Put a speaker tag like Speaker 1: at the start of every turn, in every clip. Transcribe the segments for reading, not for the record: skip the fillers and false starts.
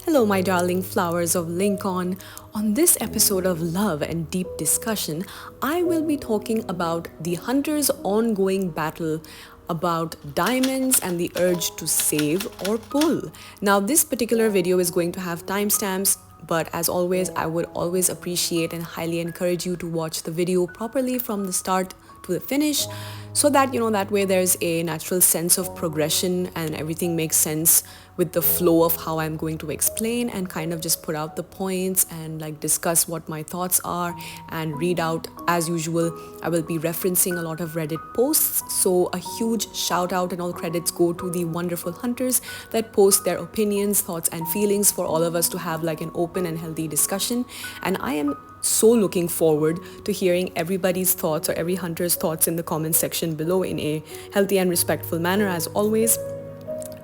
Speaker 1: Hello, my darling flowers of Lincoln. On this episode of Love and Deep Discussion, I will be talking about the hunter's ongoing battle about diamonds and the urge to save or pull. Now, this particular video is going to have timestamps, but as always, I would always appreciate and highly encourage you to watch the video properly from the start to the finish, so that that way there's a natural sense of progression and everything makes sense with the flow of how I'm going to explain and kind of just put out the points and like discuss what my thoughts are and read out. As usual, I will be referencing a lot of Reddit posts, so a huge shout out and all credits go to the wonderful hunters that post their opinions, thoughts and feelings for all of us to have like an open and healthy discussion. And I am so looking forward to hearing everybody's thoughts or every hunter's thoughts in the comment section below in a healthy and respectful manner as always.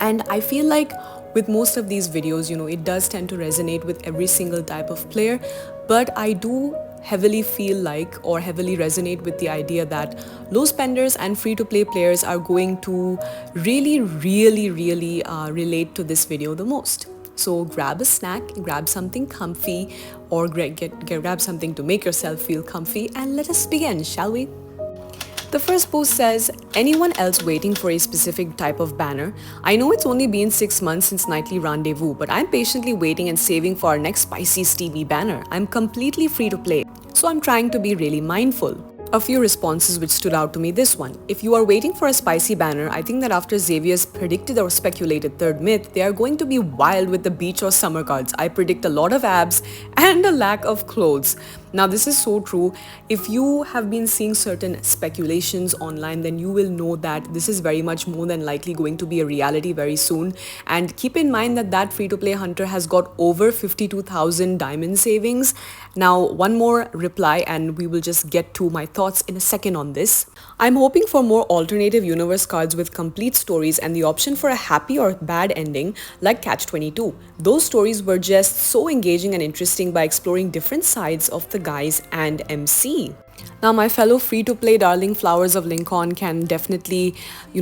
Speaker 1: And I feel like with most of these videos, it does tend to resonate with every single type of player, but I do heavily feel like or heavily resonate with the idea that low spenders and free-to-play players are going to really relate to this video the most. So grab a snack, grab something comfy, or grab something to make yourself feel comfy, and let us begin, shall we? The first post says, anyone else waiting for a specific type of banner? I know it's only been 6 months since Nightly Rendezvous, but I'm patiently waiting and saving for our next spicy steamy banner. I'm completely free to play, so I'm trying to be really mindful. A few responses which stood out to me. This one: if you are waiting for a spicy banner, I think that after Xavier's predicted or speculated third myth, they are going to be wild with the beach or summer cards. I predict a lot of abs and a lack of clothes. Now this is so true. If you have been seeing certain speculations online, then you will know that this is very much more than likely going to be a reality very soon. And keep in mind that that free-to-play hunter has got over 52,000 diamond savings. Now one more reply and we will just get to my thoughts in a second on this. I'm hoping for more alternative universe cards with complete stories and the option for a happy or bad ending like Catch 22. Those stories were just so engaging and interesting by exploring different sides of the guys and MC. Now my fellow free-to-play darling flowers of Lincoln can definitely,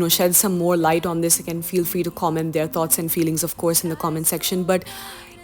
Speaker 1: shed some more light on this. You can feel free to comment their thoughts and feelings, of course, in the comment section. But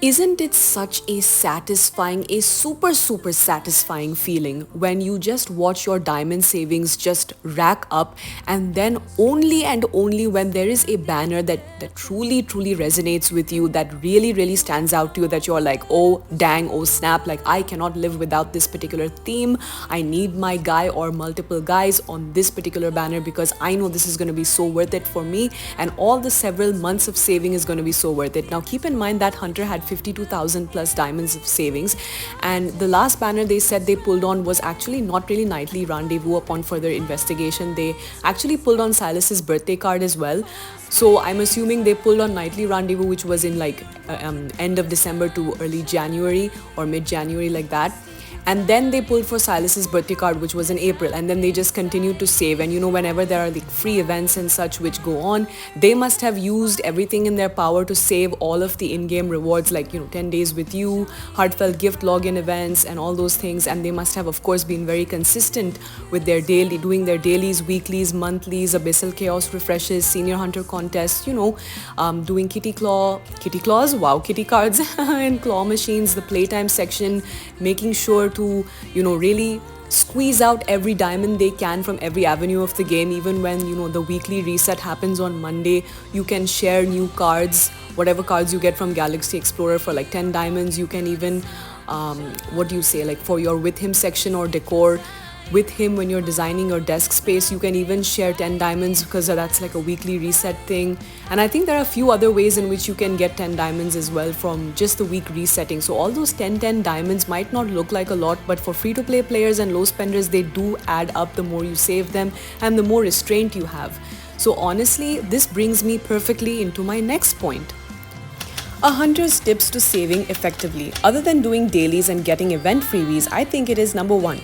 Speaker 1: isn't it such a satisfying, a super satisfying feeling when you just watch your diamond savings just rack up, and then only and only when there is a banner that truly resonates with you, that really stands out to you, that you're like, oh dang, oh snap, like I cannot live without this particular theme. I need my guy or multiple guys on this particular banner because I know this is going to be so worth it for me, and all the several months of saving is going to be so worth it. Now keep in mind that hunter had 52,000 plus diamonds of savings, and the last banner they said they pulled on was actually not really Nightly Rendezvous. Upon further investigation, they actually pulled on Silas's birthday card as well. So I'm assuming they pulled on Nightly Rendezvous, which was in like end of December to early January or mid-January, like that. And then they pulled for Silas's birthday card, which was in April, and then they just continued to save. And whenever there are like free events and such which go on, they must have used everything in their power to save all of the in-game rewards, like 10 days with you, heartfelt gift login events and all those things. And they must have, of course, been very consistent with their doing their dailies, weeklies, monthlies, Abyssal Chaos refreshes, Senior Hunter contests, doing kitty claws, wow, kitty cards and claw machines, the playtime section, making sure to really squeeze out every diamond they can from every avenue of the game. Even when the weekly reset happens on Monday, you can share new cards, whatever cards you get from Galaxy Explorer for like 10 diamonds. You can even like for your with him section or decor with him, when you're designing your desk space, you can even share 10 diamonds because that's like a weekly reset thing. And I think there are a few other ways in which you can get 10 diamonds as well from just the week resetting. So all those 10 diamonds might not look like a lot, but for free-to-play players and low spenders, they do add up the more you save them and the more restraint you have. So honestly, this brings me perfectly into my next point. A hunter's tips to saving effectively. Other than doing dailies and getting event freebies, I think it is number 1.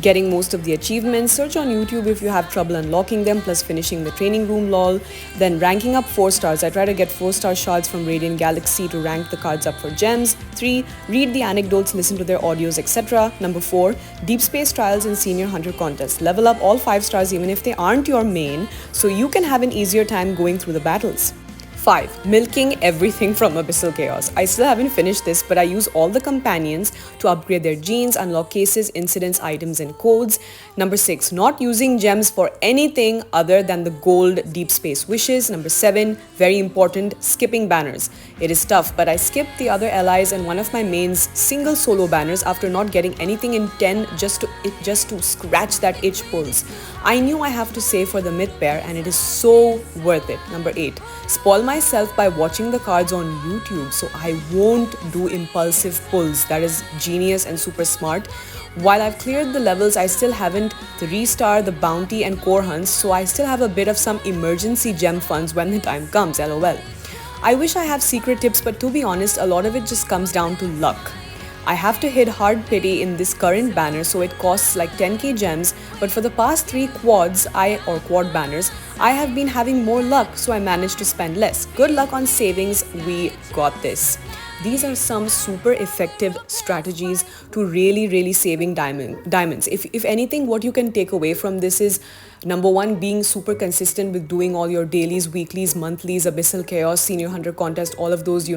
Speaker 1: Getting most of the achievements. Search on YouTube if you have trouble unlocking them, plus finishing the training room lol. Then ranking up 4 stars. I try to get 4-star shards from Radiant Galaxy to rank the cards up for gems. 3. Read the anecdotes, listen to their audios, etc. Number 4. Deepspace trials and Senior Hunter contests. Level up all 5 stars even if they aren't your main, so you can have an easier time going through the battles. 5. Milking everything from Abyssal Chaos. I still haven't finished this, but I use all the companions to upgrade their genes, unlock cases, incidents, items, and codes. Number 6. Not using gems for anything other than the gold Deepspace wishes. Number 7. Very important, skipping banners. It is tough, but I skipped the other allies and one of my mains single solo banners after not getting anything in 10 just to scratch that itch pulls. I knew I have to save for the mid pair and it is so worth it. Number 8. Spoil myself by watching the cards on YouTube so I won't do impulsive pulls. That is genius and super smart. While I've cleared the levels, I still haven't the Restar, the Bounty and Core Hunts, so I still have a bit of some emergency gem funds when the time comes, lol. I wish I have secret tips, but to be honest, a lot of it just comes down to luck. I have to hit hard pity in this current banner, so it costs like 10k gems, but for the past 3 quads, quad banners, I have been having more luck, so I managed to spend less. Good luck on savings, we got this. These are some super effective strategies to really saving diamonds. If anything, what you can take away from this is number 1, being super consistent with doing all your dailies, weeklies, monthlies, Abyssal Chaos, Senior Hunter contest, all of those,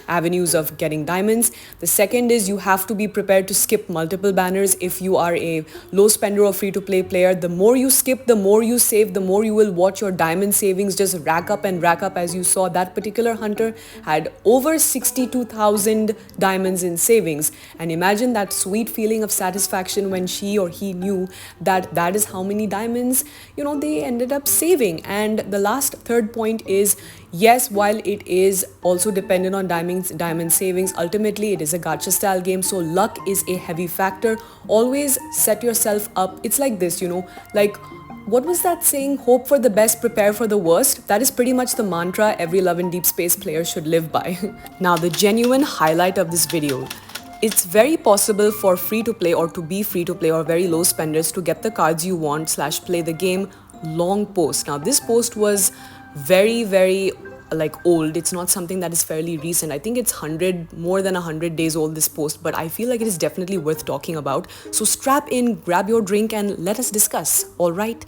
Speaker 1: avenues of getting diamonds. The second is you have to be prepared to skip multiple banners. If you are a low spender or free to play player, the more you skip, the more you save, the more you will watch your diamond savings just rack up. As you saw, that particular hunter had over 62,000 diamonds in savings, and imagine that sweet feeling of satisfaction when she or he knew that that is how many diamonds they ended up saving. And the last third point is, yes, while it is also dependent on diamond savings, ultimately it is a gacha style game, so luck is a heavy factor. Always set yourself up. It's like this, like what was that saying? Hope for the best, prepare for the worst. That is pretty much the mantra every Love and Deepspace player should live by. Now, the genuine highlight of this video. It's very possible for free to play or to be free to play or very low spenders to get the cards you want / play the game long post. Now, this post was very old. It's not something that is fairly recent. I think it's more than 100 days old, this post, but I feel like it is definitely worth talking about. So strap in, grab your drink and let us discuss. All right.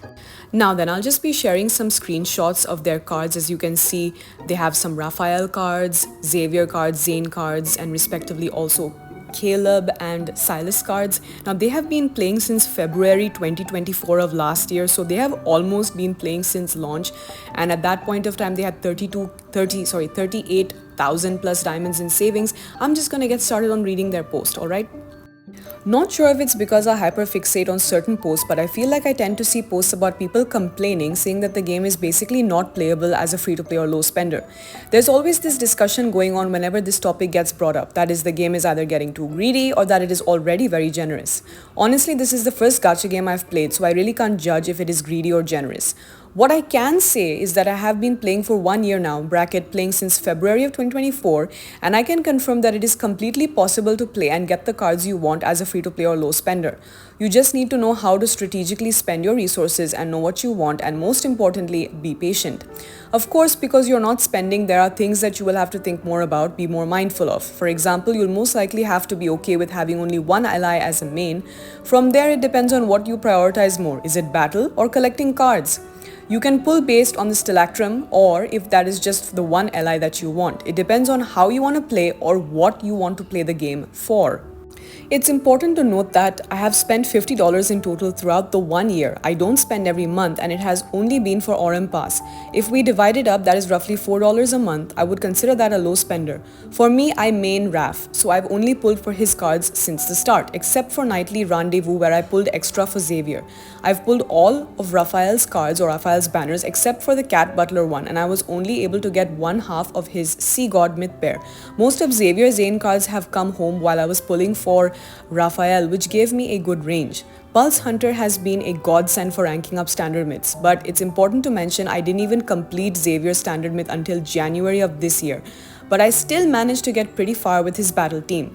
Speaker 1: Now then, I'll just be sharing some screenshots of their cards. As you can see, they have some Raphael cards, Xavier cards, Zane cards, and respectively also Caleb and Silas cards. Now, they have been playing since February 2024 of last year, so they have almost been playing since launch, and at that point of time they had 38,000 plus diamonds in savings. I'm just gonna get started on reading their post, all right? Not sure if it's because I hyperfixate on certain posts, but I feel like I tend to see posts about people complaining, saying that the game is basically not playable as a free-to-play or low spender. There's always this discussion going on whenever this topic gets brought up, that is, the game is either getting too greedy or that it is already very generous. Honestly, this is the first gacha game I've played, so I really can't judge if it is greedy or generous. What I can say is that I have been playing for 1 year now, playing since February of 2024, and I can confirm that it is completely possible to play and get the cards you want as a free-to-play or low spender. You just need to know how to strategically spend your resources and know what you want, and most importantly, be patient. Of course, because you're not spending, there are things that you will have to think more about, be more mindful of. For example, you'll most likely have to be okay with having only one ally as a main. From there, it depends on what you prioritize more. Is it battle or collecting cards? You can pull based on the Stalactrum, or if that is just the one ally that you want. It depends on how you want to play or what you want to play the game for. It's important to note that I have spent $50 in total throughout the 1 year. I don't spend every month, and it has only been for Aurum Pass. If we divide it up, that is roughly $4 a month. I would consider that a low spender. For me, I main Raph, so I've only pulled for his cards since the start, except for Nightly Rendezvous where I pulled extra for Xavier. I've pulled all of Raphael's cards or Raphael's banners except for the Cat Butler one, and I was only able to get one half of his Sea God myth pair. Most of Xavier's Zane cards have come home while I was pulling for Raphael, which gave me a good range. Pulse Hunter has been a godsend for ranking up standard myths, but it's important to mention I didn't even complete Xavier's standard myth until January of this year, but I still managed to get pretty far with his battle team.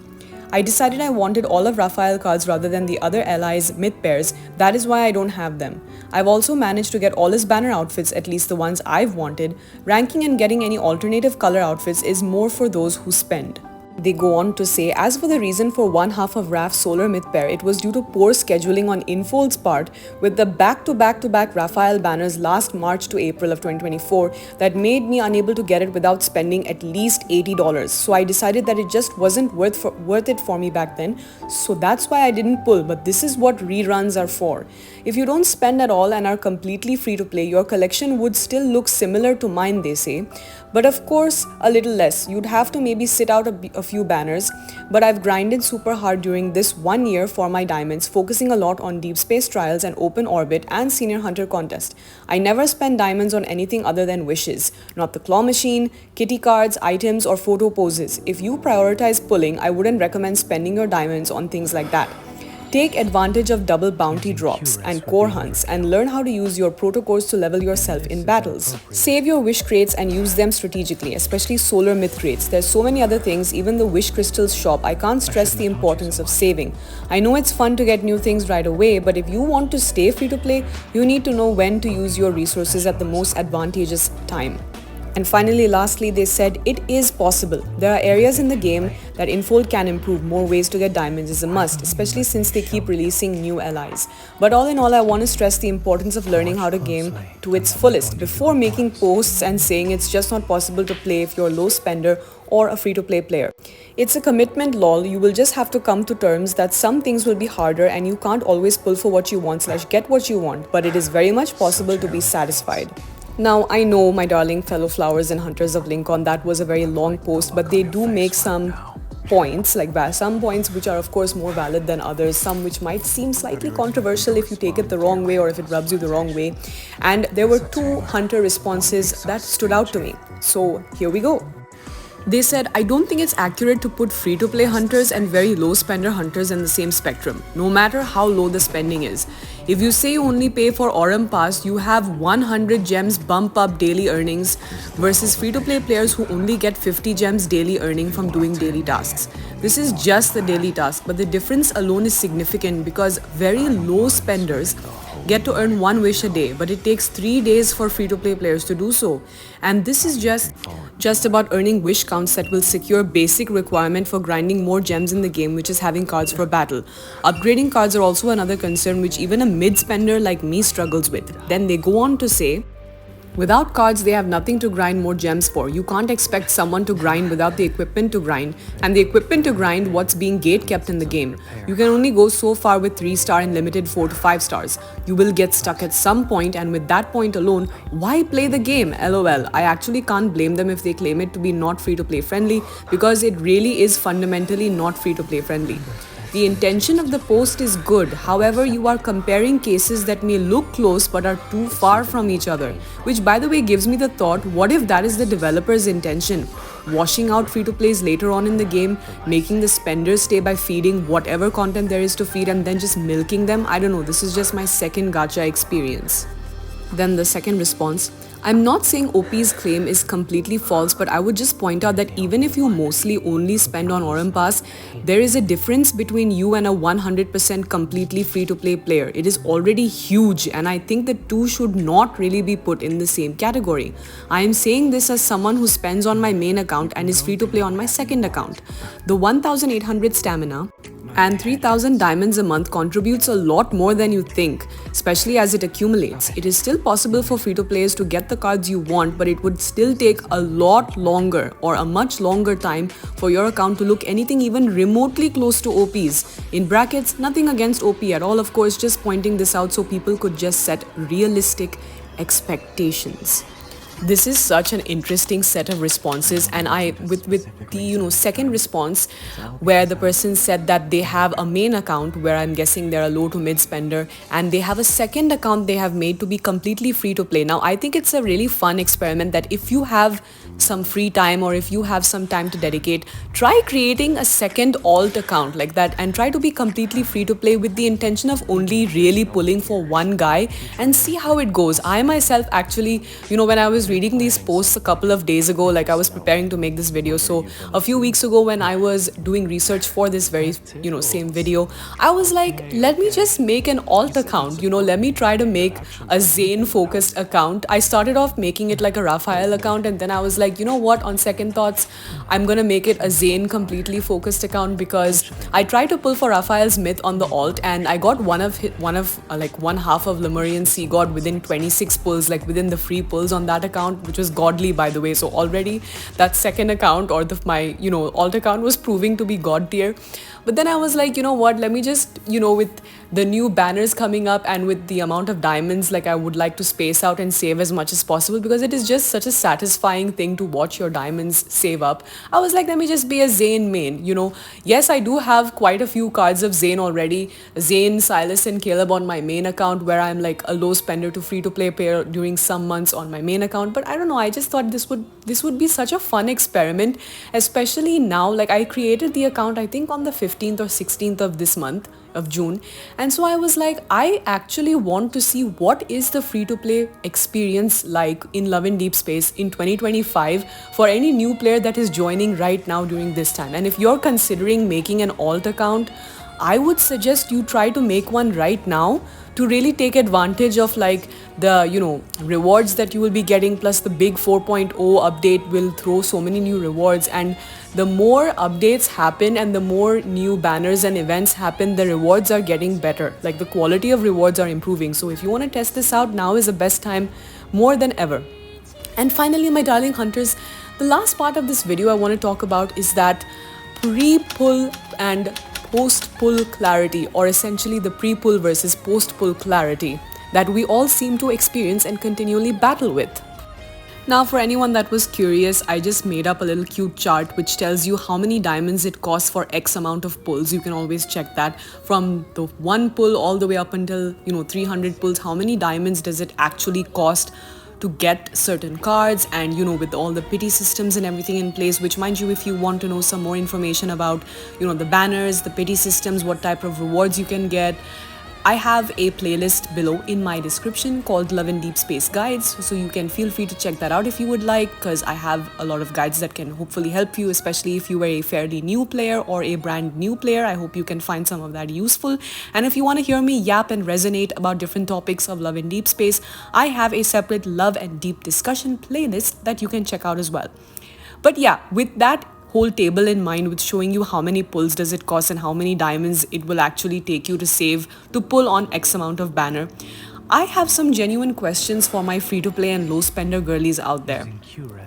Speaker 1: I decided I wanted all of Raphael cards rather than the other allies' myth pairs. That is why I don't have them. I've also managed to get all his banner outfits, at least the ones I've wanted. Ranking and getting any alternative color outfits is more for those who spend. They go on to say, as for the reason for one half of Raf's solar myth pair, it was due to poor scheduling on Infold's part with the back-to-back-to-back Raphael banners last March to April of 2024 that made me unable to get it without spending at least $80. So I decided that it just wasn't worth it for me back then. So that's why I didn't pull, but this is what reruns are for. If you don't spend at all and are completely free to play, your collection would still look similar to mine, they say. But of course, a little less. You'd have to maybe sit out a few banners, but I've grinded super hard during this 1 year for my diamonds, focusing a lot on Deepspace trials and open orbit and senior hunter contest. I never spend diamonds on anything other than wishes, not the claw machine, kitty cards, items or photo poses. If you prioritize pulling, I wouldn't recommend spending your diamonds on things like that. Take advantage of double bounty drops and core hunts and learn how to use your protocores to level yourself in battles. Save your wish crates and use them strategically, especially solar myth crates. There's so many other things, even the wish crystals shop. I can't stress the importance of saving. I know it's fun to get new things right away, but if you want to stay free to play, you need to know when to use your resources at the most advantageous time. And finally, lastly, they said it is possible. There are areas in the game that Infold can improve. More ways to get diamonds is a must, especially since they keep releasing new allies. But all in all, I want to stress the importance of learning how to game to its fullest before making posts and saying it's just not possible to play if you're a low spender or a free-to-play player. It's a commitment, lol. You will just have to come to terms that some things will be harder and you can't always pull for what you want / get what you want, but it is very much possible to be satisfied. Now, I know, my darling fellow flowers and hunters of Lincoln, that was a very long post, but they do make some points, some points which are of course more valid than others, some which might seem slightly controversial if you take it the wrong way or if it rubs you the wrong way. And there were 2 hunter responses that stood out to me. So here we go. They said, I don't think it's accurate to put free-to-play hunters and very low-spender hunters in the same spectrum, no matter how low the spending is. If you say you only pay for Aurum Pass, you have 100 gems bump up daily earnings versus free-to-play players who only get 50 gems daily earning from doing daily tasks. This is just the daily task, but the difference alone is significant because very low spenders get to earn 1 wish a day, but it takes 3 days for free-to-play players to do so. And this is just about earning wish counts that will secure basic requirement for grinding more gems in the game, which is having cards for battle. Upgrading cards are also another concern which even a mid-spender like me struggles with. Then they go on to say, without cards, they have nothing to grind more gems for. You can't expect someone to grind without the equipment to grind, and the equipment to grind what's being gate kept in the game. You can only go so far with 3-star and limited 4 to 5 stars. You will get stuck at some point, and with that point alone, why play the game? LOL. I actually can't blame them if they claim it to be not free-to-play friendly, because it really is fundamentally not free-to-play friendly. The intention of the post is good, however, you are comparing cases that may look close but are too far from each other. Which, by the way, gives me the thought, what if that is the developer's intention? Washing out free-to-plays later on in the game, making the spenders stay by feeding whatever content there is to feed and then just milking them? I don't know, this is just my second gacha experience. Then the second response. I'm not saying OP's claim is completely false, but I would just point out that even if you mostly only spend on Aurum Pass, there is a difference between you and a 100% completely free-to-play player. It is already huge, and I think the two should not really be put in the same category. I am saying this as someone who spends on my main account and is free-to-play on my second account. The 1800 stamina and 3000 diamonds a month contributes a lot more than you think, especially as it accumulates. It is still possible for free-to-players to get the cards you want, but it would still take a lot longer or a much longer time for your account to look anything even remotely close to OPs. In brackets, nothing against OP at all, of course, just pointing this out so people could just set realistic expectations. This is such an interesting set of responses, and with the second response where the person said that they have a main account where I'm guessing they're a low to mid spender, and they have a second account they have made to be completely free to play. Now I think it's a really fun experiment that if you have some free time or if you have some time to dedicate, try creating a second alt account like that and try to be completely free to play with the intention of only really pulling for one guy and see how it goes. I myself actually, when I was reading these posts a couple of days ago, like I was preparing to make this video, so a few weeks ago when I was doing research for this very same video, I was like, let me just make an alt account, let me try to make a Zane focused account. I started off making it like a Raphael account, and then I was like, like, you know what, on second thoughts, I'm gonna make it a Zane completely focused account, because I tried to pull for Raphael's myth on the alt, and I got like one half of Lemurian Sea God within 26 pulls, like within the free pulls on that account, which was godly, by the way. So already that second account, or my alt account, was proving to be god tier. But then I was like, you know what, let me just, with the new banners coming up and with the amount of diamonds, like I would like to space out and save as much as possible, because it is just such a satisfying thing to watch your diamonds save up. I was like, let me just be a Zane main. Yes, I do have quite a few cards of Zane already. Zane, Silas, and Caleb on my main account, where I'm like a low spender to free to play player during some months on my main account. But I don't know, I just thought this would be such a fun experiment, especially now. Like, I created the account, I think on the 15th or 16th of this month of June. And so I was like, I actually want to see what is the free-to-play experience like in Love in Deepspace in 2025 for any new player that is joining right now during this time. And if you're considering making an alt account, I would suggest you try to make one right now to really take advantage of like the rewards that you will be getting, plus the big 4.0 update will throw so many new rewards. And the more updates happen and the more new banners and events happen, the rewards are getting better. Like, the quality of rewards are improving. So if you want to test this out, now is the best time, more than ever. And finally, my darling hunters, the last part of this video I want to talk about is that pre-pull and post-pull clarity, or essentially the pre-pull versus post-pull clarity that we all seem to experience and continually battle with. Now, for anyone that was curious, I just made up a little cute chart which tells you how many diamonds it costs for X amount of pulls. You can always check that from the one pull all the way up until 300 pulls. How many diamonds does it actually cost to get certain cards, and with all the pity systems and everything in place, which, mind you, if you want to know some more information about the banners, the pity systems, what type of rewards you can get, I have a playlist below in my description called Love in Deepspace Guides, so you can feel free to check that out if you would like, because I have a lot of guides that can hopefully help you, especially if you were a fairly new player or a brand new player. I hope you can find some of that useful. And if you want to hear me yap and resonate about different topics of Love in Deepspace, I have a separate Love and Deep discussion playlist that you can check out as well. But yeah, with that whole table in mind, with showing you how many pulls does it cost and how many diamonds it will actually take you to save to pull on X amount of banner, I have some genuine questions for my free-to-play and low-spender girlies out there.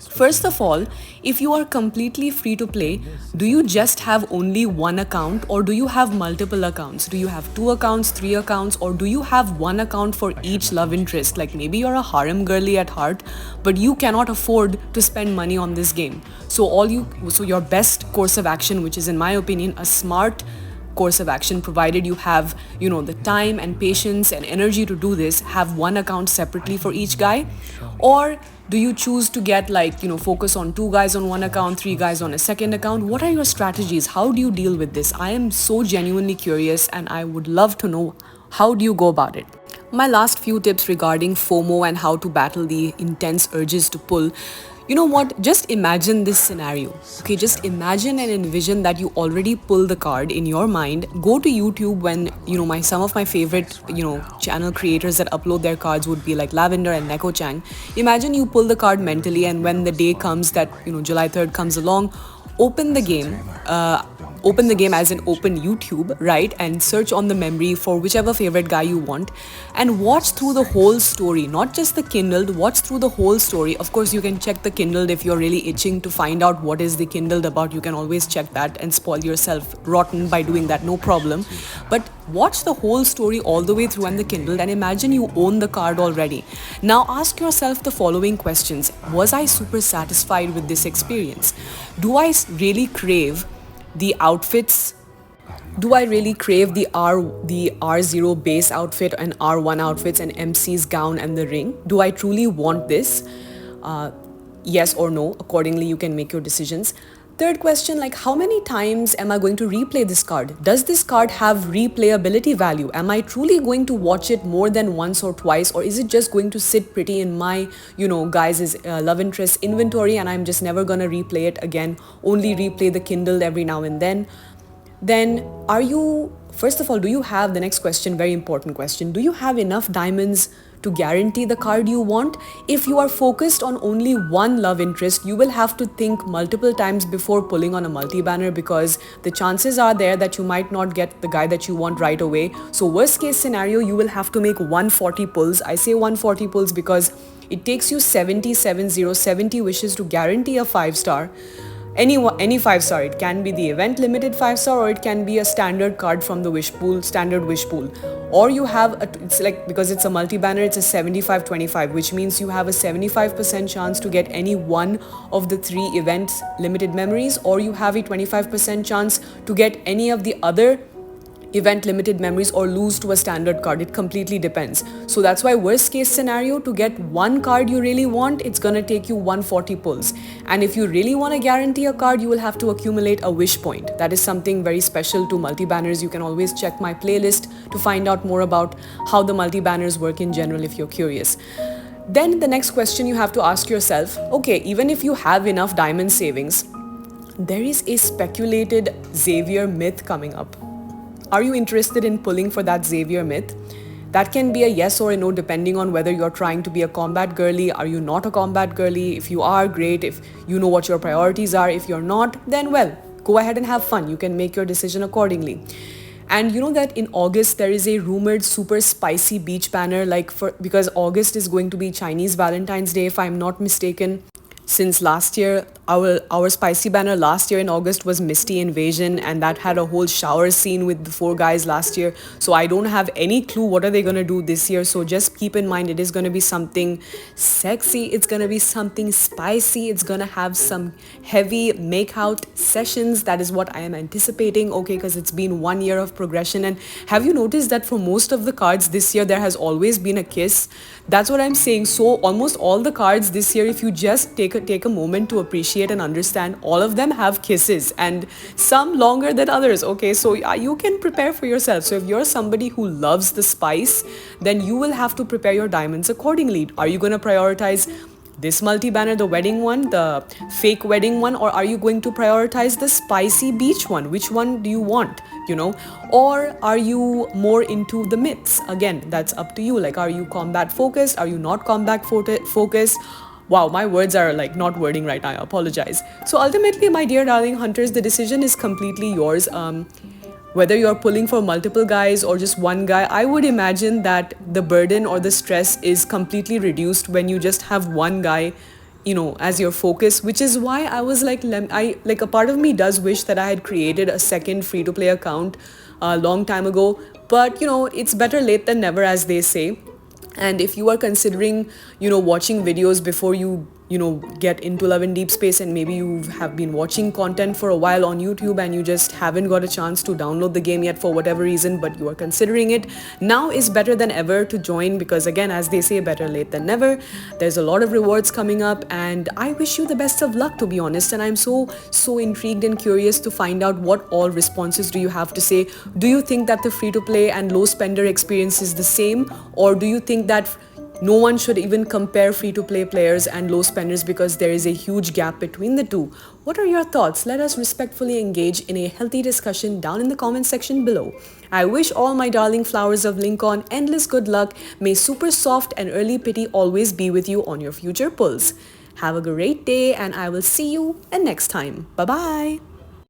Speaker 1: First of all, if you are completely free-to-play, do you just have only one account, or do you have multiple accounts? Do you have 2 accounts, 3 accounts, or do you have one account for each love interest? Like, maybe you're a harem girly at heart, but you cannot afford to spend money on this game. So your best course of action, which is in my opinion a smart course of action, provided you have the time and patience and energy to do this, have one account separately for each guy? Or do you choose to get focus on 2 guys on one account, 3 guys on a second account? What are your strategies? How do you deal with this? I am so genuinely curious, and I would love to know, how do you go about it? My last few tips regarding FOMO and how to battle the intense urges to pull. You know what? Just imagine this scenario. Okay, just imagine and envision that you already pull the card in your mind. Go to YouTube when, some of my favorite, channel creators that upload their cards would be like Lavender and Neko Chang. Imagine you pull the card mentally, and when the day comes that, July 3rd comes along, open the game as in open YouTube, right? And search on the memory for whichever favorite guy you want, and watch through the whole story, not just the Kindled, watch through the whole story. Of course, you can check the Kindled if you're really itching to find out what is the Kindled about. You can always check that and spoil yourself rotten by doing that, no problem. But watch the whole story all the way through on the Kindle, and imagine you own the card already. Now ask yourself the following questions. Was I super satisfied with this experience? Do I really crave the outfits? Do I really crave the R0 base outfit and R1 outfits and MC's gown and the ring? Do I truly want this? Yes or no. Accordingly, you can make your decisions. Third question, how many times am I going to replay this card? Does this card have replayability value? Am I truly going to watch it more than once or twice, or is it just going to sit pretty in my, guys' love interest inventory, and I'm just never gonna replay it again, only replay the Kindle every now and then? Then first of all, do you have, the next question, very important question, do you have enough diamonds to guarantee the card you want. If you are focused on only one love interest, you will have to think multiple times before pulling on a multi-banner, because the chances are there that you might not get the guy that you want right away. So worst case scenario, you will have to make 140 pulls. I say 140 pulls because it takes you 70 wishes to guarantee a 5-star. Any 5-star. It can be the event limited 5-star, or it can be a standard card from the wish pool, standard wish pool. Or you have it's like, because it's a multi-banner, it's a 75-25, which means you have a 75% chance to get any one of the 3 events limited memories, or you have a 25% chance to get any of the other event limited memories or lose to a standard card. It completely depends. So that's why worst case scenario, to get one card you really want, it's gonna take you 140 pulls. And if you really want to guarantee a card, you will have to accumulate a wish point. That is something very special to multi-banners. You can always check my playlist to find out more about how the multi-banners work in general if you're curious. Then the next question you have to ask yourself, okay, even if you have enough diamond savings, there is a speculated Xavier myth coming up. Are you interested in pulling for that Xavier myth? That can be a yes or a no depending on whether you're trying to be a combat girly. Are you not a combat girly? If you are, great. If you know what your priorities are. If you're not, then well, go ahead and have fun. You can make your decision accordingly. And you know that in August there is a rumored super spicy beach banner, because August is going to be Chinese Valentine's Day, if I'm not mistaken. Since last year, our spicy banner last year in August was Misty Invasion, and that had a whole shower scene with the 4 guys last year. So I don't have any clue what are they going to do this year. So just keep in mind, it is going to be something sexy. It's going to be something spicy. It's going to have some heavy make-out sessions. That is what I am anticipating, okay, because it's been 1 year of progression. And have you noticed that for most of the cards this year, there has always been a kiss? That's what I'm saying. So almost all the cards this year, if you just take a moment to appreciate and understand, all of them have kisses, and some longer than others, okay? So you can prepare for yourself. So if you're somebody who loves the spice, then you will have to prepare your diamonds accordingly. Are you going to prioritize this multi-banner, the wedding one, the fake wedding one, or are you going to prioritize the spicy beach one? Which one do you want, or are you more into the myths? Again, that's up to you. Like, are you combat focused? Are you not combat focused? Wow, my words are like not wording right now. I apologize. So ultimately, my dear darling hunters, the decision is completely yours. Whether you're pulling for multiple guys or just one guy, I would imagine that the burden or the stress is completely reduced when you just have one guy, as your focus, which is why I was like, a part of me does wish that I had created a second free-to-play account a long time ago. But, it's better late than never, as they say. And if you are considering, watching videos before you, get into Love and Deepspace, and maybe you have been watching content for a while on YouTube and you just haven't got a chance to download the game yet for whatever reason, but you are considering it, now is better than ever to join, because again, as they say, better late than never. There's a lot of rewards coming up, and I wish you the best of luck, to be honest. And I'm so intrigued and curious to find out what all responses do you have to say. Do you think that the free-to-play and low spender experience is the same, or do you think that no one should even compare free-to-play players and low spenders because there is a huge gap between the two? What are your thoughts? Let us respectfully engage in a healthy discussion down in the comment section below. I wish all my darling flowers of Lincoln endless good luck. May super soft and early pity always be with you on your future pulls. Have a great day, and I will see you next time. Bye-bye.